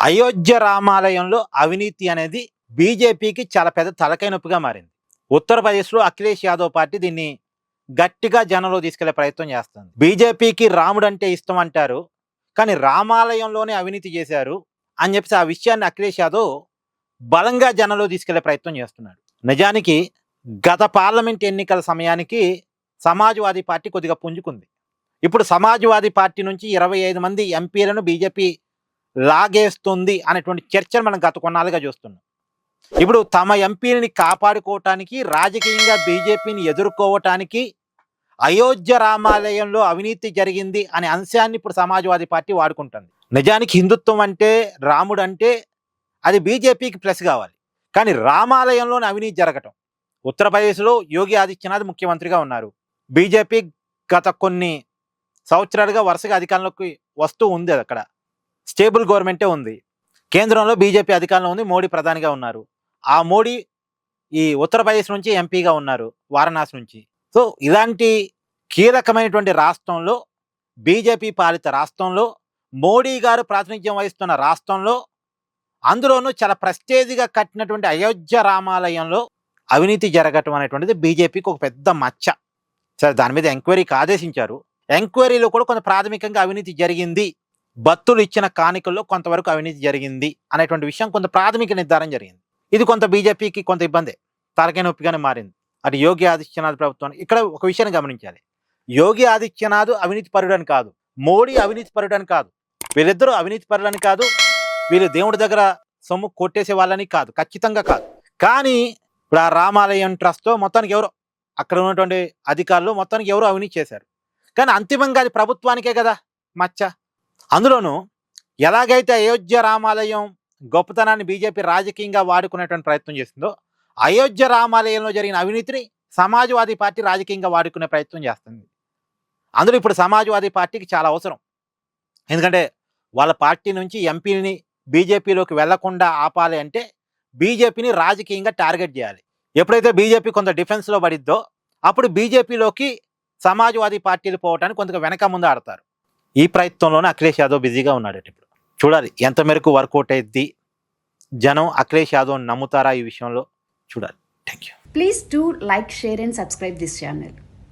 అయోధ్య రామాలయంలో అవినీతి అనేది బీజేపీకి చాలా పెద్ద తలకాయ నొప్పిగా మారింది. ఉత్తరప్రదేశ్లో అఖిలేష్ యాదవ్ పార్టీ దీన్ని గట్టిగా జనంలో తీసుకెళ్లే ప్రయత్నం చేస్తుంది. బీజేపీకి రాముడు అంటే ఇష్టం అంటారు, కానీ రామాలయంలోనే అవినీతి చేశారు అని చెప్పి ఆ విషయాన్ని అఖిలేష్ యాదవ్ బలంగా జనంలో తీసుకెళ్లే ప్రయత్నం చేస్తున్నాడు. నిజానికి గత పార్లమెంట్ ఎన్నికల సమయానికి సమాజ్వాదీ పార్టీ కొద్దిగా పుంజుకుంది. ఇప్పుడు సమాజ్వాదీ పార్టీ నుంచి 25 మంది ఎంపీలను బీజేపీ లాగేస్తుంది అనేటువంటి చర్చను మనం గత కొన్నాళ్ళుగా చూస్తున్నాం. ఇప్పుడు తమ ఎంపీని కాపాడుకోవటానికి, రాజకీయంగా బీజేపీని ఎదుర్కోవటానికి అయోధ్య రామాలయంలో అవినీతి జరిగింది అనే అంశాన్ని ఇప్పుడు సమాజ్వాదీ పార్టీ వాడుకుంటుంది. నిజానికి హిందుత్వం అంటే, రాముడు అంటే అది బీజేపీకి ప్లస్ కావాలి, కానీ రామాలయంలోని అవినీతి జరగటం. ఉత్తరప్రదేశ్లో యోగి ఆదిత్యనాథ్ ముఖ్యమంత్రిగా ఉన్నారు. బీజేపీ గత కొన్ని సంవత్సరాలుగా వరుసగా అధికారంలోకి వస్తూ ఉంది. అక్కడ స్టేబుల్ గవర్నమెంటే ఉంది. కేంద్రంలో బీజేపీ అధికారంలో ఉంది, మోడీ ప్రధానిగా ఉన్నారు. ఆ మోడీ ఈ ఉత్తరప్రదేశ్ నుంచి ఎంపీగా ఉన్నారు, వారణాసి నుంచి. సో ఇలాంటి కీలకమైనటువంటి రాష్ట్రంలో, బీజేపీ పాలిత రాష్ట్రంలో, మోడీ గారు ప్రాతినిధ్యం వహిస్తున్న రాష్ట్రంలో, అందులోనూ చాలా ప్రెస్టేజ్గా కట్టినటువంటి అయోధ్య రామాలయంలో అవినీతి జరగటం అనేటువంటిది బీజేపీకి ఒక పెద్ద మచ్చ. సరే, దాని మీద ఎంక్వైరీకి ఆదేశించారు. ఎంక్వైరీలో కూడా కొంత ప్రాథమికంగా అవినీతి జరిగింది, భక్తులు ఇచ్చిన కానుకల్లో కొంతవరకు అవినీతి జరిగింది అనేటువంటి విషయం కొంత ప్రాథమిక నిర్ధారణ జరిగింది. ఇది కొంత బీజేపీకి కొంత ఇబ్బందే, తలకాయ నొప్పిగానే మారింది. అటు యోగి ఆదిత్యనాథ్ ప్రభుత్వం ఇక్కడ ఒక విషయాన్ని గమనించాలి. యోగి ఆదిత్యనాథ్ అవినీతి పరుడని కాదు, మోడీ అవినీతి పరుడని కాదు, వీళ్ళిద్దరూ అవినీతి పరులని కాదు, వీళ్ళు దేవుడి దగ్గర సొమ్ము కొట్టేసే వాళ్ళని కాదు, ఖచ్చితంగా కాదు. కానీ ఇప్పుడు ఆ రామాలయం ట్రస్ట్తో మొత్తానికి ఎవరో అక్కడ ఉన్నటువంటి అధికారులు మొత్తానికి ఎవరో అవినీతి చేశారు. కానీ అంతిమంగా అది ప్రభుత్వానికే కదా మచ్చ. అందులోనూ ఎలాగైతే అయోధ్య రామాలయం గొప్పతనాన్ని బీజేపీ రాజకీయంగా వాడుకునేటువంటి ప్రయత్నం చేస్తుందో, అయోధ్య రామాలయంలో జరిగిన అవినీతిని సమాజ్వాదీ పార్టీ రాజకీయంగా వాడుకునే ప్రయత్నం చేస్తుంది. అందులో ఇప్పుడు సమాజ్వాదీ పార్టీకి చాలా అవసరం. ఎందుకంటే వాళ్ళ పార్టీ నుంచి ఎంపీని బీజేపీలోకి వెళ్లకుండా ఆపాలి అంటే బీజేపీని రాజకీయంగా టార్గెట్ చేయాలి. ఎప్పుడైతే బీజేపీ కొంత డిఫెన్స్లో పడిద్దో అప్పుడు బీజేపీలోకి సమాజ్వాదీ పార్టీలు పోవటానికి కొంత వెనక ముందు ఆడతారు. ఈ ప్రయత్నంలోనే అఖిలేష్ యాదవ్ బిజీగా ఉన్నాడు. ఇప్పుడు చూడాలి ఎంత మేరకు వర్కౌట్ అయ్యిద్ది, జనం అఖిలేష్ యాదవ్ నమ్ముతారా ఈ విషయంలో చూడాలి. Thank you. Please do like, share and subscribe this channel.